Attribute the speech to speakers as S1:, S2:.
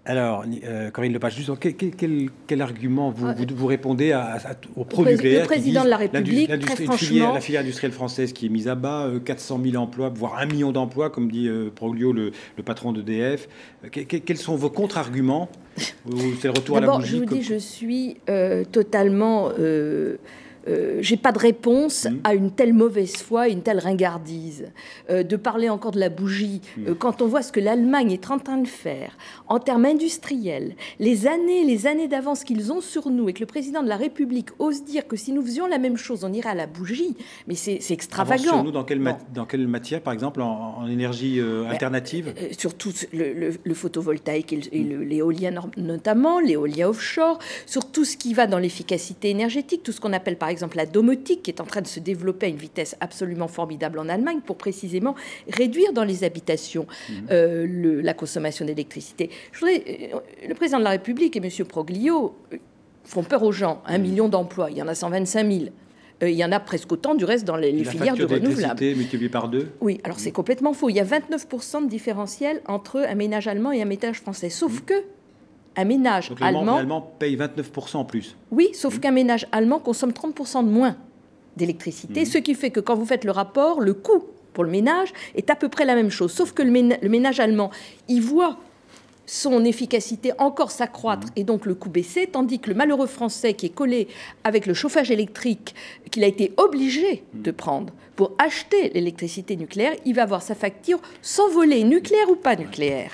S1: Alors, Corinne Lepage, justement, quel argument vous répondez au
S2: Le
S1: pro-nucléaire
S2: président de la République, très franchement...
S1: La filière industrielle française qui est mise à bas, 400 000 emplois, voire 1 million d'emplois, comme dit Proglio, le patron d'EDF. Quels sont vos contre-arguments? C'est le retour à la bougie?
S2: D'abord, je vous dis, je suis totalement... j'ai pas de réponse à une telle mauvaise foi, une telle ringardise. De parler encore de la bougie, quand on voit ce que l'Allemagne est en train de faire en termes industriels, les années d'avance qu'ils ont sur nous, et que le président de la République ose dire que si nous faisions la même chose, on irait à la bougie, mais c'est extravagant.
S1: Sur nous, dans quelle matière, par exemple, en énergie alternative?
S2: Surtout le photovoltaïque et l'éolien notamment, l'éolien offshore, sur tout ce qui va dans l'efficacité énergétique, tout ce qu'on appelle par exemple la domotique, qui est en train de se développer à une vitesse absolument formidable en Allemagne pour précisément réduire dans les habitations la consommation d'électricité. Le président de la République et M. Proglio font peur aux gens. 1 million d'emplois, il y en a 125 000. Il y en a presque autant du reste dans les filières du renouvelable. La
S1: facture multipliée par 2.
S2: Oui, alors c'est complètement faux. Il y a 29% de différentiel entre un ménage allemand et un ménage français. Sauf que un ménage allemand...
S1: L'allemand paye 29% en plus.
S2: Oui, sauf qu'un ménage allemand consomme 30% de moins d'électricité, ce qui fait que quand vous faites le rapport, le coût pour le ménage est à peu près la même chose. Sauf que le ménage allemand, il voit son efficacité encore s'accroître et donc le coût baisser, tandis que le malheureux français qui est collé avec le chauffage électrique qu'il a été obligé de prendre pour acheter l'électricité nucléaire, il va voir sa facture s'envoler, nucléaire ou pas nucléaire.